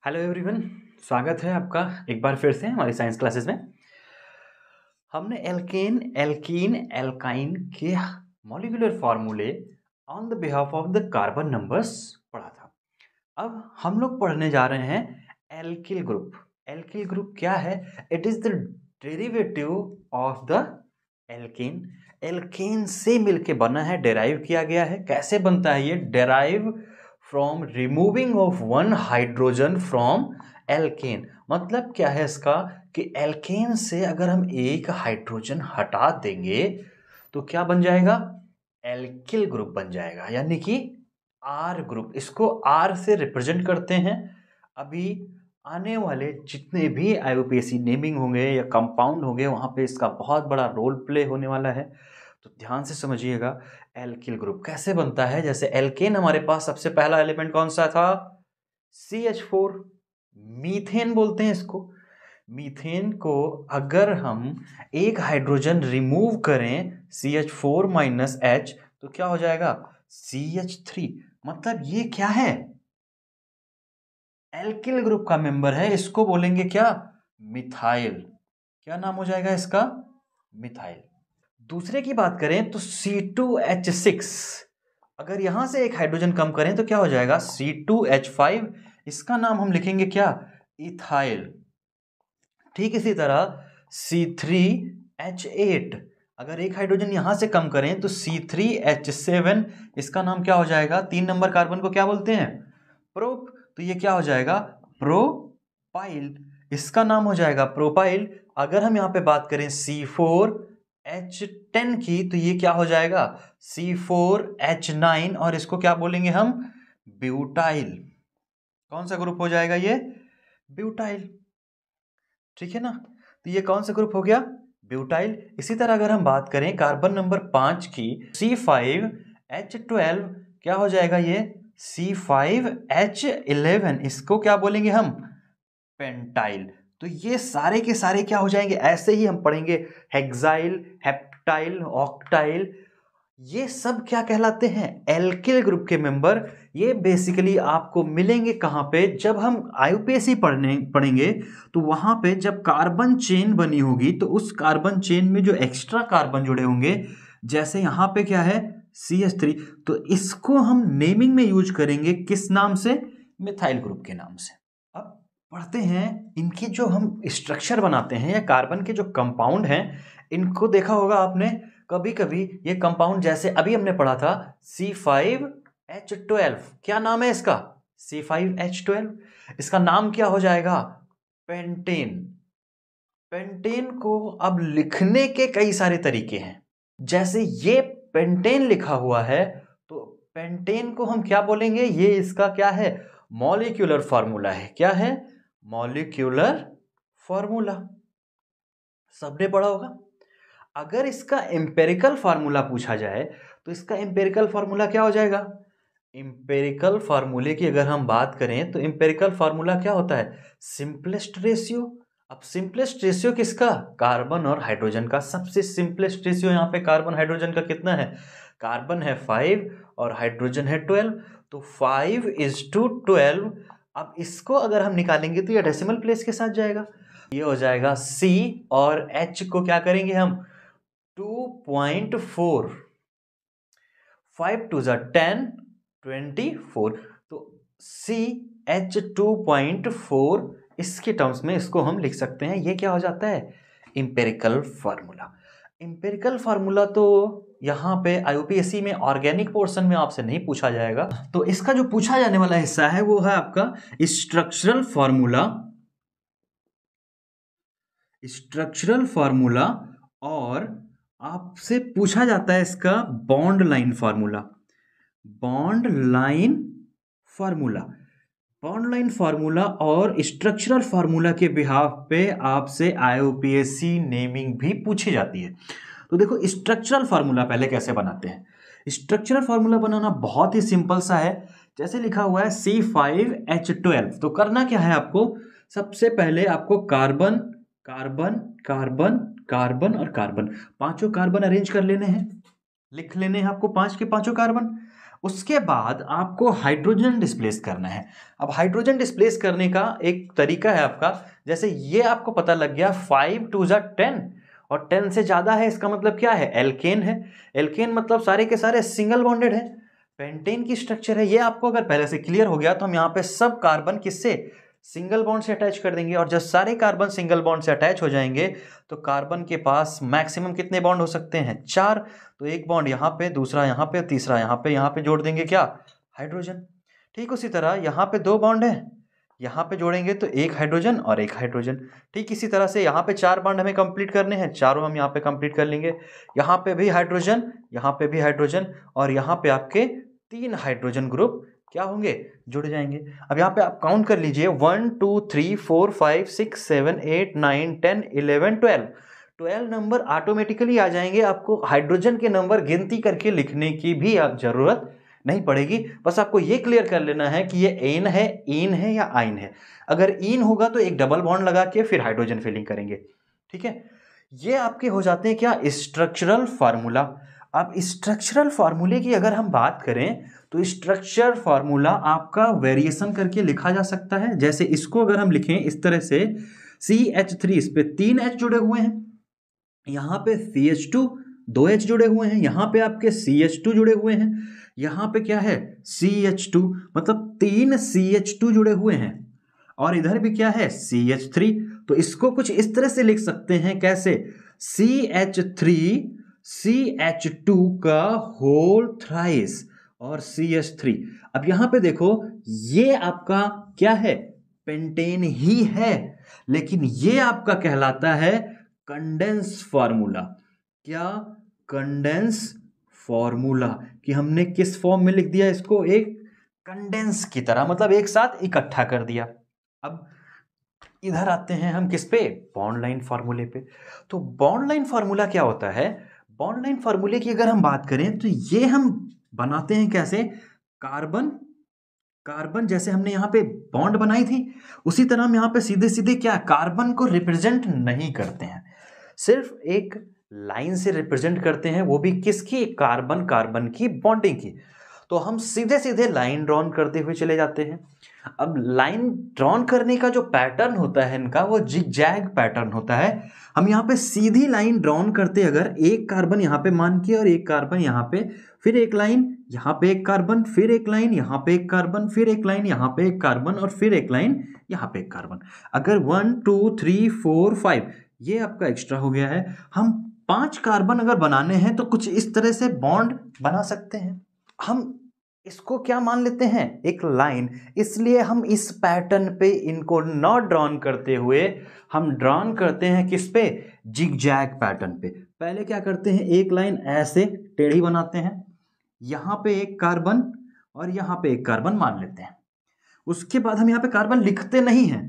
Hello everyone. स्वागत है आपका एक बार फिर से हमारी साइंस क्लासेस में। हमने एल्केन एल्कीन एल्काइन के मॉलिक्यूलर फार्मूले on the behalf of the carbon numbers पढ़ा था। अब हम लोग पढ़ने जा रहे हैं एल्किल ग्रुप। एल्किल ग्रुप क्या है? It is the derivative of the alkane. Alkane से मिलके बना है, डेराइव किया गया है। कैसे बनता है ये? Derive from removing of one hydrogen from alkane. मतलब क्या है इसका कि एल्केन से अगर हम एक हाइड्रोजन हटा देंगे तो क्या बन जाएगा? एल्किल ग्रुप बन जाएगा, यानी कि आर ग्रुप। इसको आर से रिप्रेजेंट करते हैं। अभी आने वाले जितने भी आईयूपीएसी नेमिंग होंगे या कंपाउंड होंगे वहां पे इसका बहुत बड़ा रोल प्ले होने वाला है, तो ध्यान से समझिएगा। एल्किल ग्रुप कैसे बनता है? जैसे एल्केन हमारे पास सबसे पहला एलिमेंट कौन सा था? CH4। मीथेन बोलते हैं इसको। मीथेन को अगर हम एक हाइड्रोजन रिमूव करें CH4 माइनस H तो क्या हो जाएगा? CH3। मतलब ये क्या है? एल्किल ग्रुप का मेंबर है। इसको बोलेंगे क्या? मिथाइल। क्या नाम हो जाएगा इसका? मिथाइल। दूसरे की बात करें तो C2H6। अगर यहां से एक हाइड्रोजन कम करें तो क्या हो जाएगा? C2H5। इसका नाम हम लिखेंगे क्या? इथाइल। ठीक इसी तरह C3H8। अगर एक हाइड्रोजन यहां से कम करें तो C3H7। इसका नाम क्या हो जाएगा? 3 नंबर कार्बन को क्या बोलते हैं? प्रोप। तो ये क्या हो जाएगा? प्रोपाइल। इसका नाम हो जाएगा प्रोपाइल। अगर हम यहां पे बात करें C4H10 की तो ये क्या हो जाएगा? C4H9। और इसको क्या बोलेंगे हम? ब्यूटाइल। कौन सा ग्रुप हो जाएगा ये? ब्यूटाइल। ठीक है ना? तो ये कौन सा ग्रुप हो गया? ब्यूटाइल। इसी तरह अगर हम बात करें कार्बन नंबर 5 की, C5H12। क्या हो जाएगा ये? C5H11। इसको क्या बोलेंगे हम? पेंटाइल। तो ये सारे के सारे क्या हो जाएंगे? ऐसे ही हम पढ़ेंगे हेक्साइल, हेप्टाइल, ऑक्टाइल। ये सब क्या कहलाते हैं? एल्किल ग्रुप के मेंबर। ये बेसिकली आपको मिलेंगे कहां पे? जब हम आईयूपीएसी पढ़ेंगे तो वहां पे जब कार्बन चेन बनी होगी तो उस कार्बन चेन में जो एक्स्ट्रा कार्बन जुड़े होंगे, जैसे यहां पे क्या है? CH3। तो इसको हम नेमिंग में यूज करेंगे किस नाम से? मिथाइल ग्रुप के नाम से। अब पढ़ते हैं इनकी जो हम स्ट्रक्चर बनाते हैं या कार्बन के जो कंपाउंड हैं, इनको देखा होगा आपने कभी कभी। ये कंपाउंड जैसे अभी हमने पढ़ा था C5H12। क्या नाम है इसका? C5H12। इसका नाम क्या हो जाएगा? पेंटेन। पेंटेन को अब लिखने के कई सारे तरीके हैं। जैसे ये पेंटेन लिखा हुआ है तो पेंटेन को हम क्या बोलेंगे? ये इसका क्या है? मॉलिक्यूलर फार्मूला है। क्या है? Molecular formula. सबने पढ़ा होगा। अगर इसका एम्पेरिकल फार्मूला पूछा जाए तो इसका एम्पेरिकल फार्मूला क्या हो जाएगा? एम्पेरिकल फार्मूले की अगर हम बात करें तो एम्पेरिकल फार्मूला क्या होता है? Simplest ratio. अब सिंपलेस्ट रेशियो किसका? कार्बन और हाइड्रोजन का। सबसे सिंपलेस्ट रेशियो यहाँ पे कार्बन हाइड्रोजन का कितना है? कार्बन है 5 और हाइड्रोजन है 12। तो 5:12। अब इसको अगर हम निकालेंगे तो ये डेसिमल प्लेस के साथ जाएगा। ये हो जाएगा C और H को क्या करेंगे हम? 2.4। 5 2 10 24। तो CH2.4 इसके टर्म्स में इसको हम लिख सकते हैं। ये क्या हो जाता है? Empirical formula. इंपेरिकल फार्मूला तो यहाँ पे आईयूपीएसी में ऑर्गेनिक पोर्शन में आपसे नहीं पूछा जाएगा। तो इसका जो पूछा जाने वाला हिस्सा है वो है आपका स्ट्रक्चरल फार्मूला। Structural formula. और आपसे पूछा जाता है इसका bond line formula. Bond line formula. Bond line formula और स्ट्रक्चरल फार्मूला के बिहाफ पे आपसे आईयूपीएसी नेमिंग भी पूछी जाती है। तो देखो स्ट्रक्चरल फार्मूला पहले कैसे बनाते हैं। स्ट्रक्चरल फार्मूला बनाना बहुत ही सिंपल सा है। जैसे लिखा हुआ है C5H12। तो करना क्या है आपको? सबसे पहले आपको कार्बन कार्बन कार्बन कार्बन और कार्बन, पांचों कार्बन अरेंज कर लेने हैं। लिख लेने हैं आपको 5 के 5 कार्बन। उसके बाद आपको हाइड्रोजन डिस्प्लेस करना है। अब हाइड्रोजन डिस्प्लेस करने का एक तरीका है आपका, जैसे ये आपको पता लग गया 5 2 जा 10 और 10 से ज्यादा है, इसका मतलब क्या है, एल्केन है। एल्केन मतलब सारे के सारे सिंगल बॉन्डेड है। पेंटेन की स्ट्रक्चर है, ये आपको अगर पहले से क्लियर हो गया तो हम यहाँ पे सब कार्बन किससे, सिंगल बॉन्ड से अटैच कर देंगे। और जब सारे कार्बन सिंगल बॉन्ड से अटैच हो जाएंगे तो कार्बन के पास मैक्सिमम कितने बॉन्ड हो सकते हैं, 4। तो एक बॉन्ड यहाँ पे, दूसरा यहाँ पे, तीसरा यहाँ पे जोड़ देंगे क्या, हाइड्रोजन। ठीक उसी तरह यहाँ पे 2 बॉन्ड है, यहाँ पे जोड़ेंगे तो एक हाइड्रोजन और एक हाइड्रोजन। ठीक इसी तरह से यहाँ पे 4 बॉन्ड हमें कंप्लीट करने हैं, चारों हम यहाँ पे कंप्लीट कर लेंगे। यहाँ पे भी हाइड्रोजन, यहाँ पे भी हाइड्रोजन, और यहाँ पे आपके 3 हाइड्रोजन ग्रुप क्या होंगे, जुड़ जाएंगे। अब यहाँ पे आप काउंट कर लीजिए 1 2 3 4 5 6 7 8 9 10 11 12 नंबर ऑटोमेटिकली आ जाएंगे। आपको हाइड्रोजन के नंबर गिनती करके लिखने की भी आप जरूरत नहीं पड़ेगी। बस आपको ये क्लियर कर लेना है कि ये एन है, इन है या आइन है। अगर इन होगा तो एक डबल बॉन्ड लगा के फिर हाइड्रोजन फिलिंग करेंगे। ठीक है, ये आपके हो जाते हैं क्या, स्ट्रक्चरल फार्मूला। अब स्ट्रक्चरल फार्मूले की अगर हम बात करें तो स्ट्रक्चर फार्मूला आपका वेरिएशन करके लिखा जा सकता है। जैसे इसको अगर हम लिखें इस तरह से, CH3, इस पे 3 H जुड़े हुए हैं, यहाँ पे CH2 2 H जुड़े हुए हैं, यहाँ पे आपके CH2 जुड़े हुए हैं, यहाँ पे क्या है CH2, मतलब 3 CH2 जुड़े हुए हैं, और इधर भी क्या है CH3। तो इसको कुछ इस तरह से लिख सकते हैं, कैसे, CH3 CH2 का होल थ्राइस और CH3। अब यहां पे देखो, ये आपका क्या है, पेंटेन ही है, लेकिन ये आपका कहलाता है कंडेंस फार्मूला। क्या, कंडेंस फार्मूला, कि हमने किस फॉर्म में लिख दिया इसको, एक कंडेंस की तरह, मतलब एक साथ इकट्ठा कर दिया। अब इधर आते हैं हम किस पे, बॉन्ड लाइन फार्मूले पे। तो बॉन्ड लाइन फार्मूला क्या होता है, बॉन्ड लाइन फार्मूले की अगर हम बात करें तो ये हम बनाते हैं कैसे, कार्बन कार्बन जैसे हमने यहाँ पे बॉन्ड बनाई थी, उसी तरह हम यहाँ पे सीधे सीधे क्या, कार्बन को रिप्रेजेंट नहीं करते हैं, सिर्फ एक लाइन से रिप्रेजेंट करते हैं, वो भी किसकी, कार्बन कार्बन की बॉन्डिंग की। तो हम सीधे सीधे लाइन ड्रॉन करते हुए चले जाते हैं। अब लाइन ड्रॉन करने का जो पैटर्न होता है इनका, वो जिगजैग पैटर्न होता है। हम यहाँ पे सीधी लाइन ड्रॉन करते, अगर एक कार्बन यहाँ पे मान के और एक कार्बन यहाँ पे, फिर एक लाइन यहाँ पे एक कार्बन, फिर एक लाइन यहाँ पे एक कार्बन, फिर एक लाइन यहाँ पे एक कार्बन, और फिर एक लाइन यहाँ पे एक कार्बन। अगर 1 2 3 4 5 ये आपका एक्स्ट्रा हो गया है। हम 5 कार्बन अगर बनाने हैं तो कुछ इस तरह से बॉन्ड बना सकते हैं। हम इसको क्या मान लेते हैं, एक लाइन, इसलिए हम इस पैटर्न पे इनको नॉट ड्रॉन करते हुए हम ड्रॉन करते हैं किस पे, जिगजैग पैटर्न पे। पहले क्या करते हैं, एक लाइन ऐसे टेढ़ी बनाते हैं, यहाँ पे एक कार्बन और यहाँ पे एक कार्बन मान लेते हैं। उसके बाद हम यहाँ पे कार्बन लिखते नहीं हैं।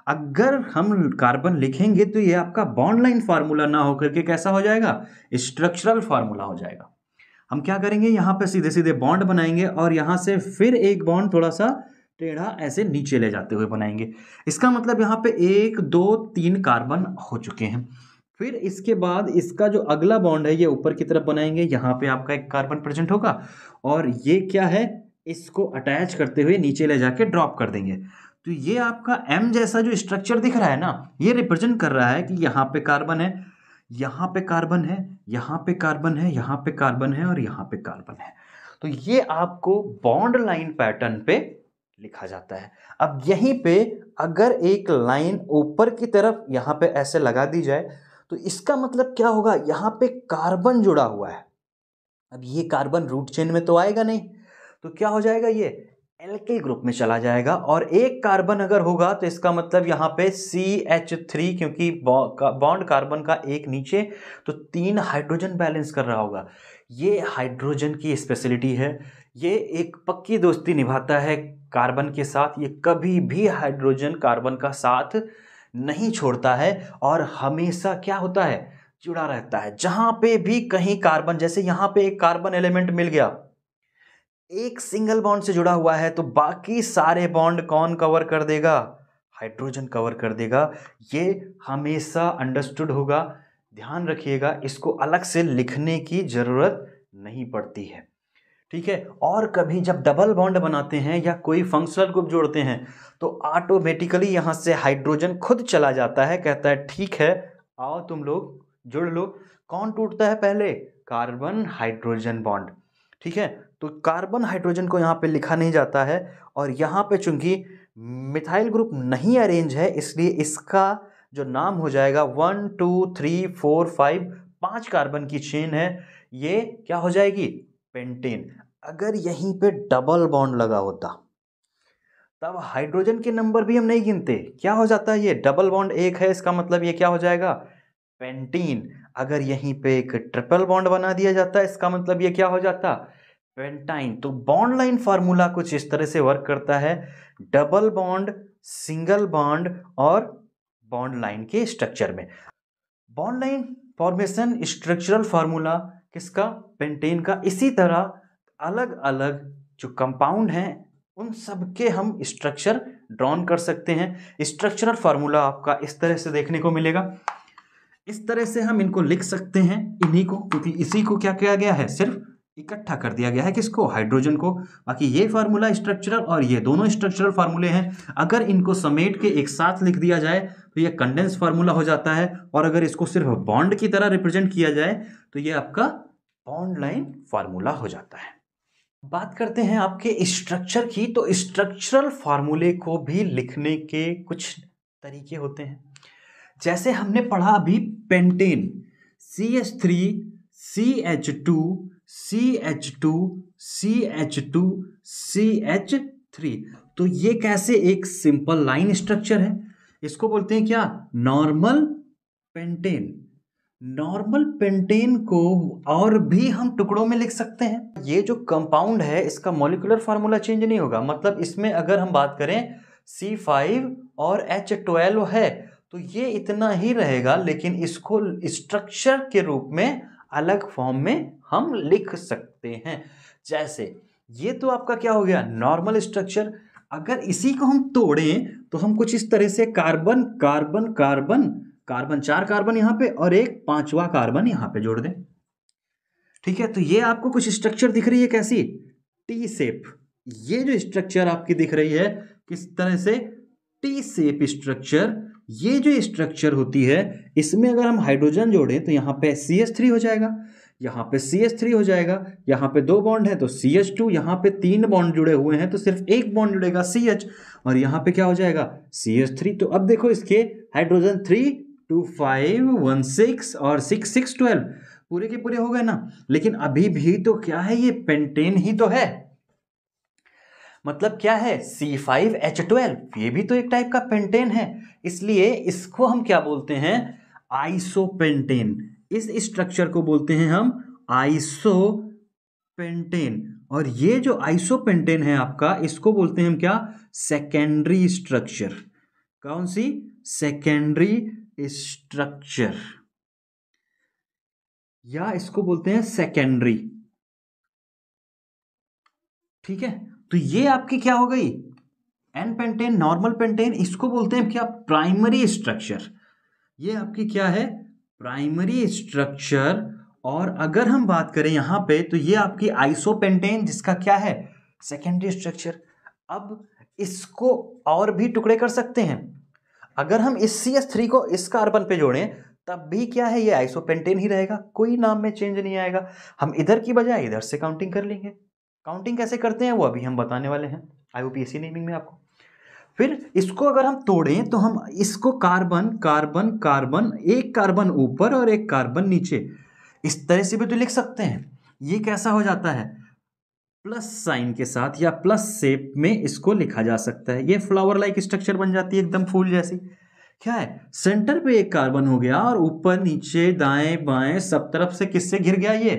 अगर हम कार्बन लिखेंगे तो ये आपका बॉन्ड लाइन फार्मूला ना होकर के कैसा हो जाएगा, स्ट्रक्चरल फार्मूला हो जाएगा। हम क्या करेंगे, यहाँ पे सीधे सीधे बॉन्ड बनाएंगे और यहाँ से फिर एक बॉन्ड थोड़ा सा टेढ़ा ऐसे नीचे ले जाते हुए बनाएंगे। इसका मतलब यहाँ पे 1 2 3 कार्बन हो चुके हैं। फिर इसके बाद इसका जो अगला बॉन्ड है ये ऊपर की तरफ बनाएंगे, यहाँ पे आपका एक कार्बन प्रेजेंट होगा, और ये क्या है, इसको अटैच करते हुए नीचे ले जाके ड्रॉप कर देंगे। तो ये आपका M जैसा जो स्ट्रक्चर दिख रहा है ना, ये रिप्रेजेंट कर रहा है कि यहाँ पे कार्बन है, यहाँ पे कार्बन है, यहाँ पे कार्बन है, यहाँ पे कार्बन है और यहाँ पे कार्बन है। तो ये आपको बॉन्ड लाइन पैटर्न पे लिखा जाता है। अब यहीं पे अगर एक लाइन ऊपर की तरफ यहाँ पे ऐसे लगा दी जाए तो इसका मतलब क्या होगा, यहाँ पे कार्बन जुड़ा हुआ है। अब ये कार्बन रूट चेन में तो आएगा नहीं, तो क्या हो जाएगा, ये एल्किल ग्रुप में चला जाएगा। और एक कार्बन अगर होगा तो इसका मतलब यहाँ पे CH3, क्योंकि बॉन्ड कार्बन का एक नीचे, तो 3 हाइड्रोजन बैलेंस कर रहा होगा। ये हाइड्रोजन की स्पेशलिटी है, ये एक पक्की दोस्ती निभाता है कार्बन के साथ। ये कभी भी हाइड्रोजन कार्बन का साथ नहीं छोड़ता है और हमेशा क्या होता है, जुड़ा रहता है। जहां पे भी कहीं कार्बन, जैसे यहाँ पे एक कार्बन एलिमेंट मिल गया, एक सिंगल बॉन्ड से जुड़ा हुआ है, तो बाकी सारे बॉन्ड कौन कवर कर देगा, हाइड्रोजन कवर कर देगा। ये हमेशा अंडरस्टूड होगा, ध्यान रखिएगा, इसको अलग से लिखने की जरूरत नहीं पड़ती है। ठीक है। और कभी जब डबल बॉन्ड बनाते हैं या कोई फंक्शनल ग्रुप जोड़ते हैं तो ऑटोमेटिकली यहाँ से हाइड्रोजन खुद चला जाता है, कहता है ठीक है आओ तुम लोग जुड़ लो। कौन टूटता है पहले? Carbon hydrogen bond. ठीक है, तो कार्बन हाइड्रोजन को यहाँ पे लिखा नहीं जाता है, और यहाँ पे चूंकि मिथाइल ग्रुप नहीं अरेंज है इसलिए इसका जो नाम हो जाएगा 1 2 3 4 5, 5 कार्बन की चेन है, ये क्या हो जाएगी? पेंटेन। अगर यहीं पे डबल बॉन्ड लगा होता तब हाइड्रोजन के नंबर भी हम नहीं गिनते, क्या हो जाता है? ये डबल बॉन्ड एक है, इसका मतलब ये क्या हो जाएगा? पेंटीन। अगर यहीं पे एक ट्रिपल बॉन्ड बना दिया जाता है इसका मतलब ये क्या हो जाता? पेंटाइन। तो बॉन्ड लाइन फार्मूला कुछ इस तरह से वर्क करता है, डबल बॉन्ड, सिंगल बॉन्ड और बॉन्ड लाइन के स्ट्रक्चर में। Bond line formation structural formula किसका? पेंटेन का। इसी तरह अलग अलग जो कंपाउंड हैं उन सब के हम स्ट्रक्चर ड्रॉन कर सकते हैं। स्ट्रक्चरल फार्मूला आपका इस तरह से देखने को मिलेगा, इस तरह से हम इनको लिख सकते हैं इन्हीं को, क्योंकि इसी को क्या किया गया है? सिर्फ इकट्ठा कर दिया गया है, किसको? हाइड्रोजन को। बाकी ये फार्मूला स्ट्रक्चरल और ये दोनों स्ट्रक्चरल फार्मूले हैं। अगर इनको समेट के एक साथ लिख दिया जाए तो ये कंडेंस फार्मूला हो जाता है, और अगर इसको सिर्फ बॉन्ड की तरह रिप्रेजेंट किया जाए तो ये आपका बॉन्ड लाइन फार्मूला हो जाता है। बात करते हैं आपके स्ट्रक्चर की, तो स्ट्रक्चरल फार्मूले को भी लिखने के कुछ तरीके होते हैं। जैसे हमने पढ़ा अभी pentane, CH3 CH2 CH2 CH2 CH3, तो ये कैसे एक सिंपल लाइन स्ट्रक्चर है, इसको बोलते हैं क्या? Normal pentane. नॉर्मल पेंटेन को और भी हम टुकड़ों में लिख सकते हैं। ये जो कंपाउंड है इसका मॉलिक्यूलर फार्मूला चेंज नहीं होगा, मतलब इसमें अगर हम बात करें C5 और H12 है तो ये इतना ही रहेगा, लेकिन इसको स्ट्रक्चर के रूप में अलग फॉर्म में हम लिख सकते हैं। जैसे ये तो आपका क्या हो गया? Normal structure. अगर इसी को हम तोड़ें तो हम कुछ इस तरह से carbon carbon carbon carbon, 4 carbon यहां पे और एक 5वां कार्बन यहां पे जोड़ दें। ठीक है, तो ये आपको कुछ स्ट्रक्चर दिख रही है कैसी? T shape. ये जो स्ट्रक्चर आपकी दिख रही है किस तरह से? T shape structure. ये जो स्ट्रक्चर होती है इसमें अगर हम हाइड्रोजन जोड़ें तो यहाँ पे CH3 हो जाएगा, यहाँ पे CH3 हो जाएगा, यहाँ पे 2 बॉन्ड है तो CH2, यहाँ पे 3 बॉन्ड जुड़े हुए हैं तो सिर्फ एक बॉन्ड जुड़ेगा CH, और यहाँ पे क्या हो जाएगा? CH3। तो अब देखो इसके हाइड्रोजन 3 2 5 1 6 और 6 6 12 पूरे के पूरे हो गए ना। लेकिन अभी भी तो क्या है? ये पेंटेन ही तो है, मतलब क्या है? C5H12, ये भी तो एक टाइप का पेंटेन है, इसलिए इसको हम क्या बोलते हैं? आइसोपेंटेन। इस स्ट्रक्चर को बोलते हैं हम आइसोपेंटेन। और ये जो आइसोपेंटेन है आपका, इसको बोलते हैं हम क्या? Secondary structure. कौन सी? सेकेंडरी स्ट्रक्चर, या इसको बोलते हैं सेकेंडरी। ठीक है, तो ये आपकी क्या हो गई? N pentane, normal pentane. इसको बोलते हैं क्या? Primary structure. ये आपकी क्या है? Primary structure. और अगर हम बात करें यहां पे तो ये आपकी आइसोपेंटेन, जिसका क्या है? Secondary structure. अब इसको और भी टुकड़े कर सकते हैं। अगर हम इस CH3 को इस कार्बन पे जोड़ें तब भी क्या है? ये आइसोपेंटेन ही रहेगा, कोई नाम में चेंज नहीं आएगा। हम इधर की बजाय इधर से काउंटिंग कर लेंगे। काउंटिंग कैसे करते हैं वो अभी हम बताने वाले हैं IUPAC नेमिंग में आपको। फिर इसको अगर हम तोड़ें तो हम इसको कार्बन कार्बन कार्बन, एक कार्बन ऊपर और एक कार्बन नीचे, इस तरह से भी तो लिख सकते हैं। ये कैसा हो जाता है? प्लस साइन के साथ या प्लस शेप में इसको लिखा जा सकता है। ये फ्लावर लाइक स्ट्रक्चर बन जाती है, एकदम फूल जैसी। क्या है? सेंटर पे एक कार्बन हो गया और ऊपर नीचे दाएं बाएं सब तरफ से किससे घिर गया? ये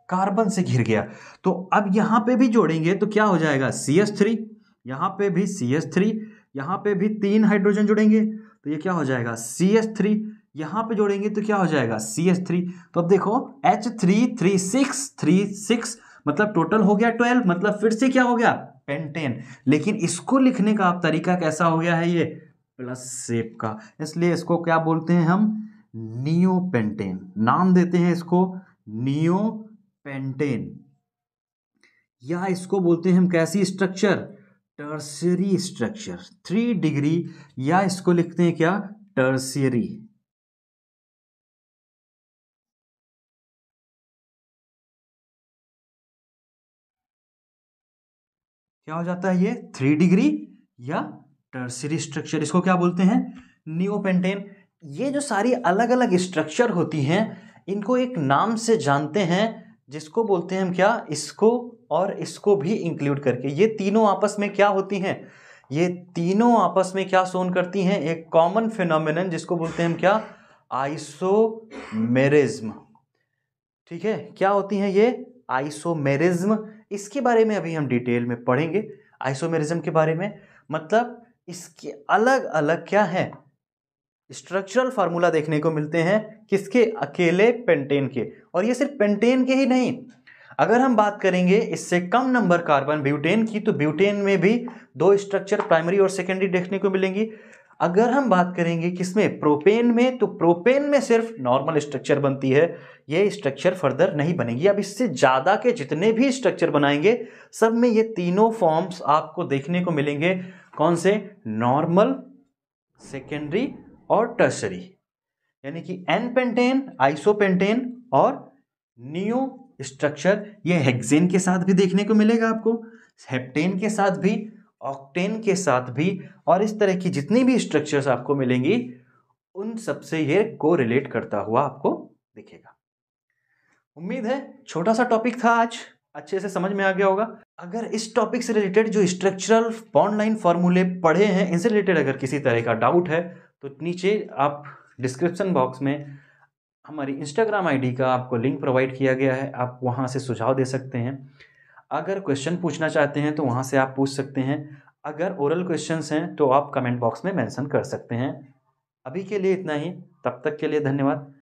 कार्बन से घिर गया। तो अब यहां पे भी जोड़ेंगे तो क्या हो जाएगा? CH3, यहां पे भी CH3, यहां पे भी 3 हाइड्रोजन जुड़ेंगे तो ये क्या हो जाएगा? CH3, यहां पे जोड़ेंगे तो क्या हो जाएगा? CH3। तो अब देखो H3 3 6 3 6, मतलब टोटल हो गया 12, मतलब फिर से क्या हो गया? पेंटेन। लेकिन इसको लिखने का आप तरीका कैसा हो गया है? ये प्लस शेप का, इसलिए इसको क्या बोलते हैं हम? नियोपेंटेन। नाम देते हैं इसको नियोपेंटेन। या इसको बोलते हैं हम कैसी स्ट्रक्चर, टर्शियरी स्ट्रक्चर। 3 डिग्री या इसको लिखते हैं क्या, टर्शियरी। क्या हो जाता है ये, 3 डिग्री या टर्शियरी स्ट्रक्चर। इसको क्या बोलते हैं, नियोपेंटेन। ये जो सारी अलग अलग स्ट्रक्चर होती हैं इनको एक नाम से जानते हैं जिसको बोलते हैं हम क्या, इसको और इसको भी इंक्लूड करके। ये तीनों आपस में क्या होती हैं, ये तीनों आपस में क्या शोन करती हैं, एक कॉमन फिनोमिनन जिसको बोलते हैं हम क्या, आइसोमेरिज्म। ठीक है, क्या होती हैं ये, आइसोमेरिज्म। इसके बारे में अभी हम डिटेल में पढ़ेंगे आइसोमेरिज्म के बारे में। मतलब इसके अलग अलग क्या है, स्ट्रक्चरल फार्मूला देखने को मिलते हैं किसके, अकेले पेंटेन के। और ये सिर्फ पेंटेन के ही नहीं, अगर हम बात करेंगे इससे कम नंबर कार्बन ब्यूटेन की, तो ब्यूटेन में भी 2 स्ट्रक्चर प्राइमरी और सेकेंडरी देखने को मिलेंगी। अगर हम बात करेंगे किसमें, प्रोपेन में, तो प्रोपेन में सिर्फ नॉर्मल स्ट्रक्चर बनती है, ये स्ट्रक्चर फर्दर नहीं बनेगी। अब इससे ज़्यादा के जितने भी स्ट्रक्चर बनाएंगे सब में ये तीनों फॉर्म्स आपको देखने को मिलेंगे। कौन से, नॉर्मल, सेकेंडरी और टर्शरी। यानी कि एन पेंटेन, आइसोपेंटेन और नियो स्ट्रक्चर। ये हेक्सेन के साथ भी देखने को मिलेगा आपको, हेप्टेन के साथ भी, ऑक्टेन के साथ भी, और इस तरह की जितनी भी स्ट्रक्चर्स आपको मिलेंगी उन सबसे ये कोरिलेट करता हुआ आपको दिखेगा। उम्मीद है छोटा सा टॉपिक था आज, अच्छे से समझ में आ गया होगा। अगर इस टॉपिक से रिलेटेड जो स्ट्रक्चरल बॉन्ड लाइन फॉर्मूले पढ़े हैं इनसे रिलेटेड अगर किसी तरह का डाउट है तो नीचे आप डिस्क्रिप्शन बॉक्स में हमारी इंस्टाग्राम आईडी का आपको लिंक प्रोवाइड किया गया है, आप वहां से सुझाव दे सकते हैं। अगर क्वेश्चन पूछना चाहते हैं तो वहां से आप पूछ सकते हैं। अगर ओरल क्वेश्चंस हैं तो आप कमेंट बॉक्स में मेंशन कर सकते हैं। अभी के लिए इतना ही, तब तक के लिए धन्यवाद।